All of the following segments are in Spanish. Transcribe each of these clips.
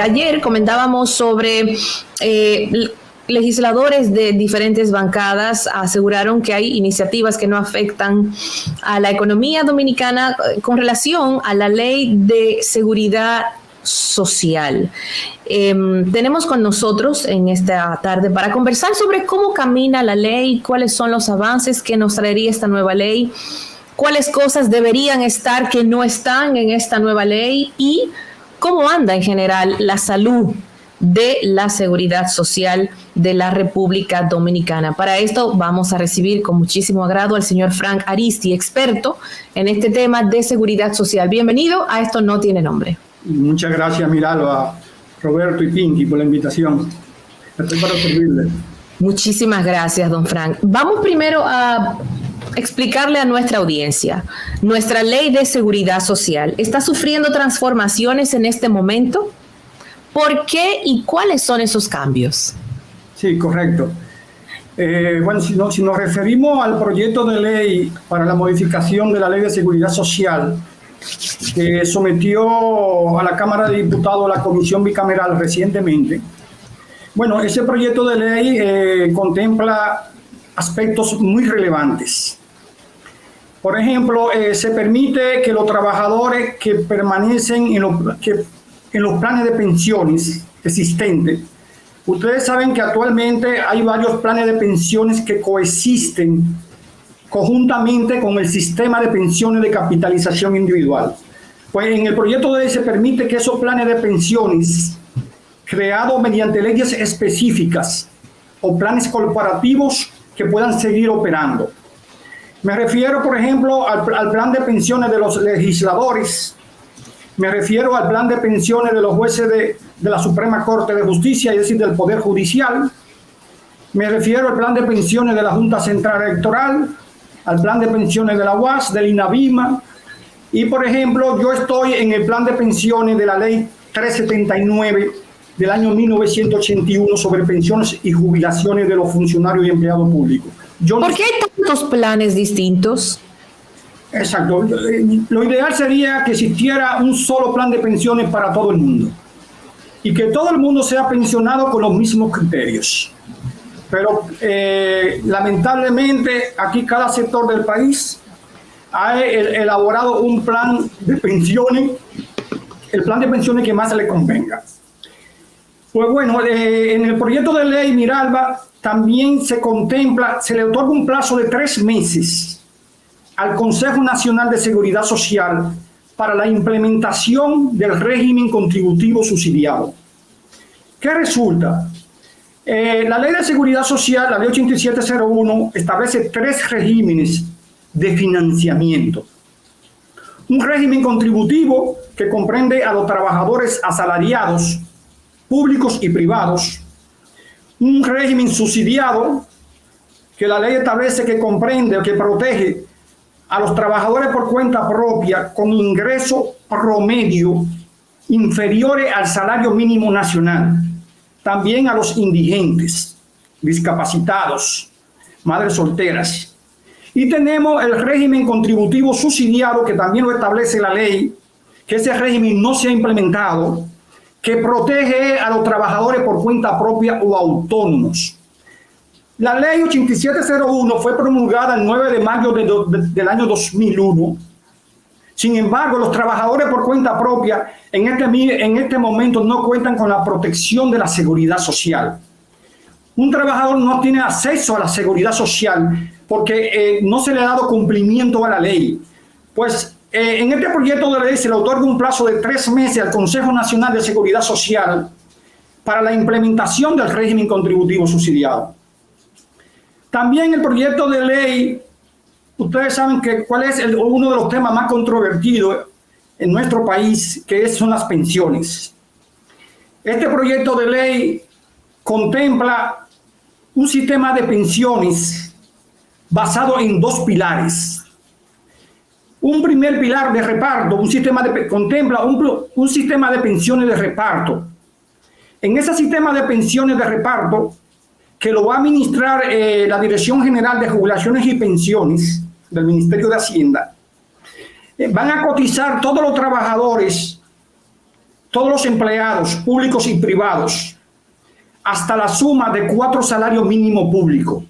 ayer comentábamos sobre legisladores de diferentes bancadas aseguraron que hay iniciativas que no afectan a la economía dominicana con relación a la ley de seguridad social. Tenemos con nosotros en esta tarde para conversar sobre cómo camina la ley, cuáles son los avances que nos traería esta nueva ley, cuáles cosas deberían estar que no están en esta nueva ley y cómo anda en general la salud de la seguridad social de la República Dominicana. Para esto vamos a recibir con muchísimo agrado al señor Frank Aristi, experto en este tema de seguridad social. Bienvenido a Esto No Tiene Nombre. Muchas gracias, Miralba, Roberto y Pinky por la invitación. Estoy para servirle. Muchísimas gracias, don Frank. Vamos primero a explicarle a nuestra audiencia. Nuestra ley de seguridad social está sufriendo transformaciones en este momento. ¿Por qué y cuáles son esos cambios? Sí, correcto. Bueno, si nos referimos al proyecto de ley para la modificación de la Ley de Seguridad Social que sometió a la Cámara de Diputados la Comisión Bicameral recientemente, bueno, ese proyecto de ley contempla aspectos muy relevantes. Por ejemplo, se permite que los trabajadores que permanecen en los planes de pensiones existentes. Ustedes saben que actualmente hay varios planes de pensiones que coexisten conjuntamente con el sistema de pensiones de capitalización individual. Pues en el proyecto de ley se permite que esos planes de pensiones creados mediante leyes específicas o planes corporativos que puedan seguir operando. Me refiero, por ejemplo, al plan de pensiones de los legisladores. Me refiero al plan de pensiones de los jueces de la Suprema Corte de Justicia, es decir, del Poder Judicial. Me refiero al plan de pensiones de la Junta Central Electoral, al plan de pensiones de la UAS, del INAVIMA. Y, por ejemplo, yo estoy en el plan de pensiones de la Ley 379 del año 1981 sobre pensiones y jubilaciones de los funcionarios y empleados públicos. ¿Por qué hay tantos planes distintos? Exacto. Lo ideal sería que existiera un solo plan de pensiones para todo el mundo y que todo el mundo sea pensionado con los mismos criterios. Pero lamentablemente aquí cada sector del país ha elaborado un plan de pensiones, el plan de pensiones que más le convenga. Pues bueno, en el proyecto de ley, Miralba, también se le otorga un plazo de 3 meses al Consejo Nacional de Seguridad Social para la implementación del régimen contributivo subsidiado. ¿Qué resulta? La Ley de Seguridad Social, la Ley 8701, establece 3 regímenes de financiamiento. Un régimen contributivo que comprende a los trabajadores asalariados, públicos y privados. Un régimen subsidiado que la ley establece que comprende o que protege a los trabajadores por cuenta propia con ingreso promedio inferiores al salario mínimo nacional. También a los indigentes, discapacitados, madres solteras. Y tenemos el régimen contributivo subsidiado que también lo establece la ley, que ese régimen no se ha implementado, que protege a los trabajadores por cuenta propia o autónomos. La ley 8701 fue promulgada el 9 de mayo del año 2001. Sin embargo, los trabajadores por cuenta propia en este momento no cuentan con la protección de la seguridad social. Un trabajador no tiene acceso a la seguridad social porque no se le ha dado cumplimiento a la ley. Pues en este proyecto de ley se le otorga un plazo de 3 meses al Consejo Nacional de Seguridad Social para la implementación del régimen contributivo subsidiado. También el proyecto de ley, ustedes saben cuál es uno de los temas más controvertidos en nuestro país, que son las pensiones. Este proyecto de ley contempla un sistema de pensiones basado en 2 pilares. Un primer pilar de reparto, contempla un sistema de pensiones de reparto. En ese sistema de pensiones de reparto, que lo va a administrar la Dirección General de Jubilaciones y Pensiones del Ministerio de Hacienda, van a cotizar todos los trabajadores todos los empleados públicos y privados hasta la suma de 4 salarios mínimos públicos.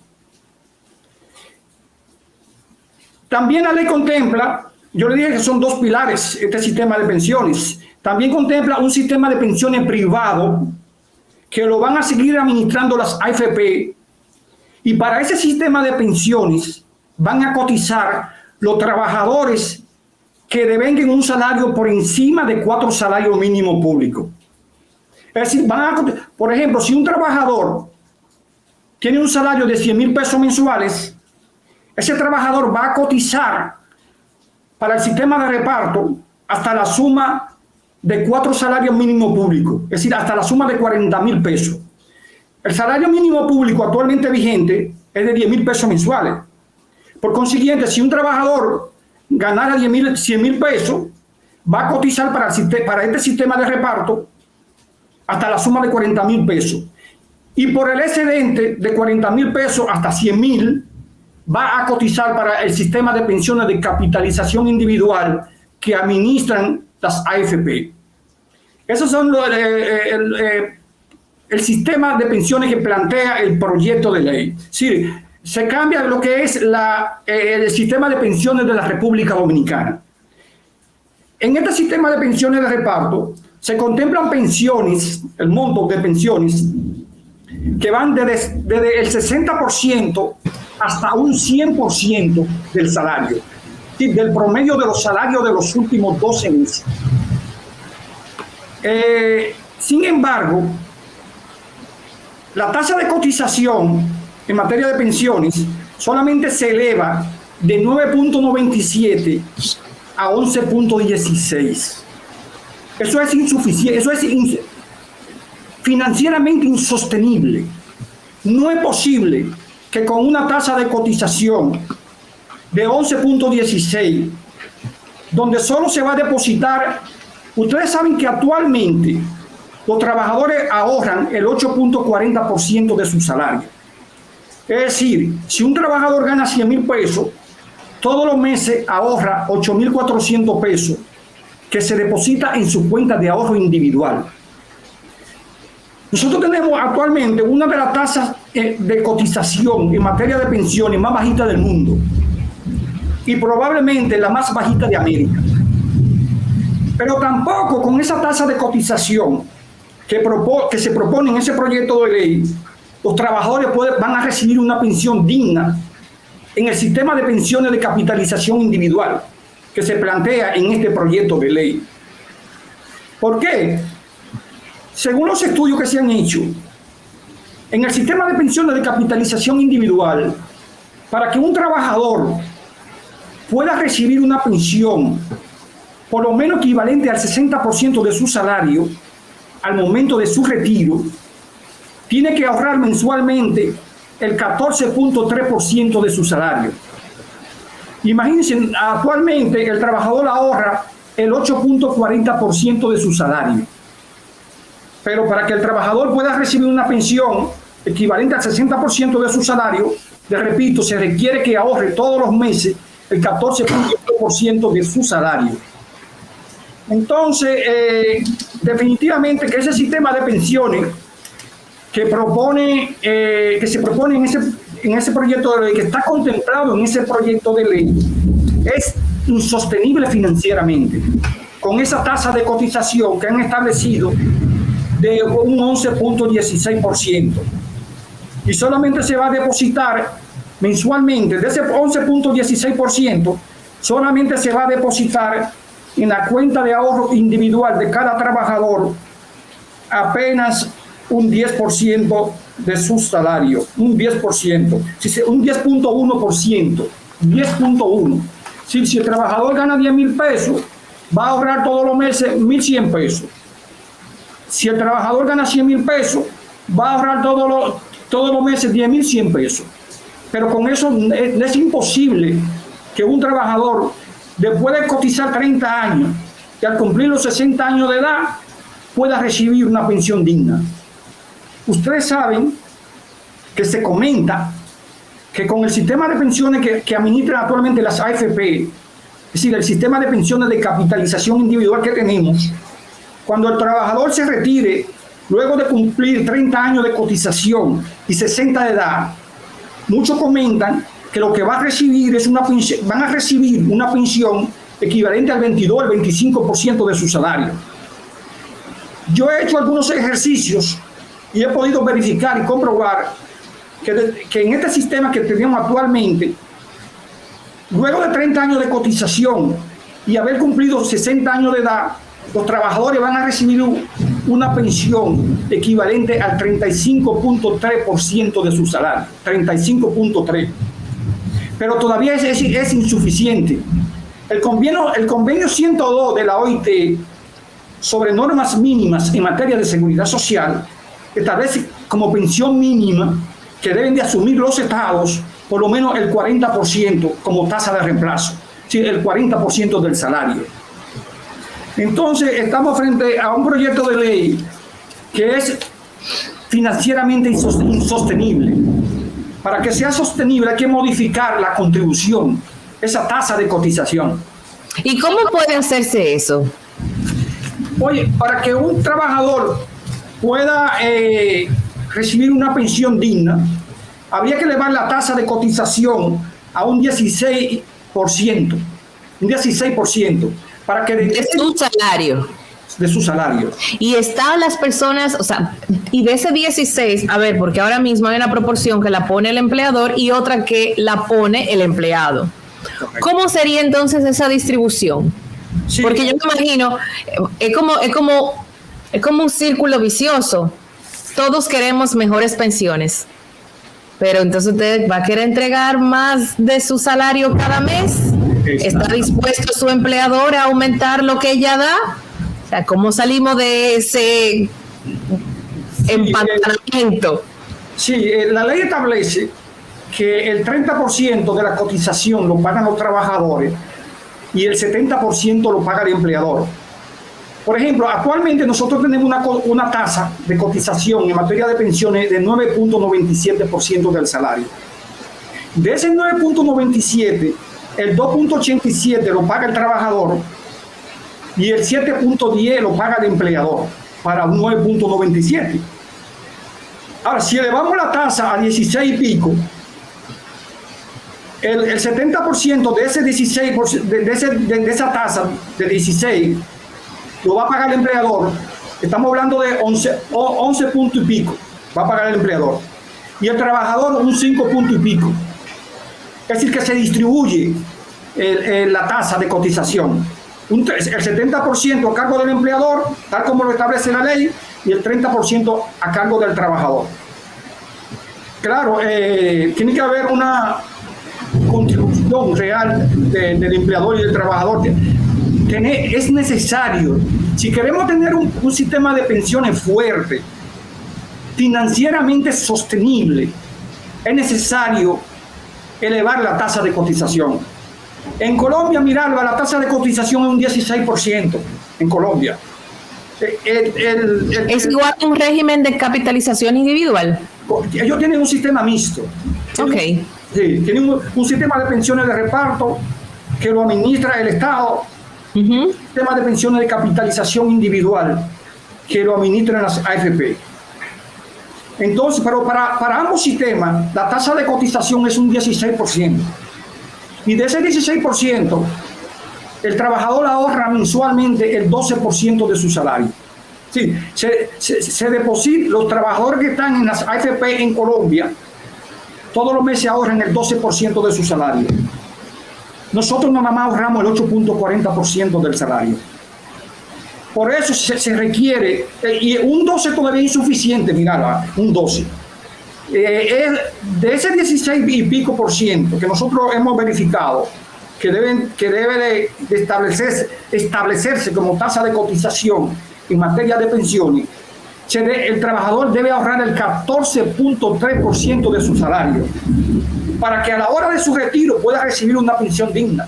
También la ley contempla, yo le dije que son 2 pilares este sistema de pensiones, también contempla un sistema de pensiones privado que lo van a seguir administrando las AFP, y para ese sistema de pensiones van a cotizar los trabajadores que devenguen un salario por encima de 4 salarios mínimos públicos. Es decir, por ejemplo, si un trabajador tiene un salario de 100,000 pesos mensuales, ese trabajador va a cotizar para el sistema de reparto hasta la suma de 4 salarios mínimos públicos, es decir, hasta la suma de 40,000 pesos. El salario mínimo público actualmente vigente es de 10,000 pesos mensuales. Por consiguiente, si un trabajador ganara 100,000 pesos, va a cotizar para este sistema de reparto hasta la suma de 40,000 pesos. Y por el excedente de 40,000 pesos hasta 100,000, va a cotizar para el sistema de pensiones de capitalización individual que administran las AFP. Esos son el sistema de pensiones que plantea el proyecto de ley. Sí, se cambia lo que es el sistema de pensiones de la República Dominicana. En este sistema de pensiones de reparto se contemplan pensiones, el monto de pensiones, que van desde el 60% hasta un 100% del salario, del promedio de los salarios de los últimos 12 meses. Sin embargo, la tasa de cotización en materia de pensiones solamente se eleva de 9.97 a 11.16. Eso es insuficiente, eso es financieramente insostenible. No es posible que con una tasa de cotización de 11.16, donde solo se va a depositar, ustedes saben que actualmente los trabajadores ahorran el 8.40% de su salario. Es decir, si un trabajador gana 100,000 pesos, todos los meses ahorra 8.400 pesos que se deposita en su cuenta de ahorro individual. Nosotros tenemos actualmente una de las tasas de cotización en materia de pensiones más bajitas del mundo y probablemente la más bajita de América. Pero tampoco con esa tasa de cotización que se propone en ese proyecto de ley, los trabajadores van a recibir una pensión digna en el sistema de pensiones de capitalización individual que se plantea en este proyecto de ley. ¿Por qué? Según los estudios que se han hecho, en el sistema de pensiones de capitalización individual, para que un trabajador pueda recibir una pensión por lo menos equivalente al 60% de su salario al momento de su retiro, tiene que ahorrar mensualmente el 14.3% de su salario. Imagínense, actualmente el trabajador ahorra el 8.40% de su salario. Pero para que el trabajador pueda recibir una pensión equivalente al 60% de su salario, les repito, se requiere que ahorre todos los meses el 14.3% de su salario. Entonces, definitivamente que ese sistema de pensiones que se propone en ese proyecto de ley, que está contemplado en ese proyecto de ley, es insostenible financieramente, con esa tasa de cotización que han establecido de un 11.16%. Y solamente se va a depositar mensualmente, de ese 11.16%, solamente se va a depositar en la cuenta de ahorro individual de cada trabajador apenas un 10% de su salario, un 10%, un 10.1%, 10.1%. Si el trabajador gana 10,000 pesos, va a ahorrar todos los meses 1.100 pesos. Si el trabajador gana 100,000 pesos, va a ahorrar todos los meses 10,100 pesos. Pero con eso es imposible que un trabajador, después de cotizar 30 años y al cumplir los 60 años de edad, pueda recibir una pensión digna. Ustedes saben que se comenta que con el sistema de pensiones que administran actualmente las AFP, es decir, el sistema de pensiones de capitalización individual que tenemos, cuando el trabajador se retire, luego de cumplir 30 años de cotización y 60 de edad, muchos comentan que lo que va a recibir es van a recibir una pensión equivalente al 22, al 25% de su salario. Yo he hecho algunos ejercicios y he podido verificar y comprobar que en este sistema que tenemos actualmente, luego de 30 años de cotización y haber cumplido 60 años de edad, los trabajadores van a recibir una pensión equivalente al 35.3% de su salario, 35.3%. Pero todavía es insuficiente. El convenio 102 de la OIT sobre normas mínimas en materia de seguridad social establece como pensión mínima que deben de asumir los estados por lo menos el 40% como tasa de reemplazo, ¿sí? El 40% del salario. Entonces estamos frente a un proyecto de ley que es financieramente insostenible. Para que sea sostenible hay que modificar la contribución, esa tasa de cotización. ¿Y cómo puede hacerse eso? Oye, para que un trabajador pueda recibir una pensión digna, habría que elevar la tasa de cotización a un 16%. Un 16%. Para que de su salario. De su salario. Y están las personas, o sea, y de ese 16, a ver, porque ahora mismo hay una proporción que la pone el empleador y otra que la pone el empleado. Correcto. ¿Cómo sería entonces esa distribución? Sí. Porque yo me imagino, es como un círculo vicioso. Todos queremos mejores pensiones, pero entonces usted va a querer entregar más de su salario cada mes. ¿Está dispuesto su empleador a aumentar lo que ella da? O sea, ¿cómo salimos de ese empantanamiento? Sí, la ley establece que el 30% de la cotización lo pagan los trabajadores y el 70% lo paga el empleador. Por ejemplo, actualmente nosotros tenemos una tasa de cotización en materia de pensiones de 9.97% del salario. De ese 9.97%, el 2.87 lo paga el trabajador y el 7.10 lo paga el empleador para un 9.97. Ahora, si elevamos la tasa a 16 y pico, el 70% de ese 16, de esa tasa de 16 lo va a pagar el empleador. Estamos hablando de 11 puntos y pico va a pagar el empleador y el trabajador un 5 puntos y pico. Es decir, que se distribuye la tasa de cotización. El 70% a cargo del empleador, tal como lo establece la ley, y el 30% a cargo del trabajador. Claro, tiene que haber una contribución real del empleador y del trabajador. Es necesario, si queremos tener un sistema de pensiones fuerte, financieramente sostenible, es necesario elevar la tasa de cotización. En Colombia, mirarlo, la tasa de cotización es un 16% en Colombia. ¿Es igual a un régimen de capitalización individual? Ellos tienen un sistema mixto. Ok. Sí, tienen un sistema de pensiones de reparto que lo administra el Estado, un sistema de pensiones de capitalización individual que lo administran las AFP. Entonces, pero para ambos sistemas, la tasa de cotización es un 16%. Y de ese 16%, el trabajador ahorra mensualmente el 12% de su salario. Sí, se deposita, los trabajadores que están en las AFP en Colombia, todos los meses ahorran el 12% de su salario. Nosotros nada más ahorramos el 8.40% del salario. Por eso se requiere, y un 12 todavía es insuficiente, mirad, un 12. De ese 16 y pico por ciento que nosotros hemos verificado que debe de establecerse como tasa de cotización en materia de pensiones, el trabajador debe ahorrar el 14.3% de su salario para que a la hora de su retiro pueda recibir una pensión digna,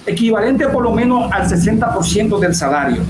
equivalente por lo menos al 60% del salario.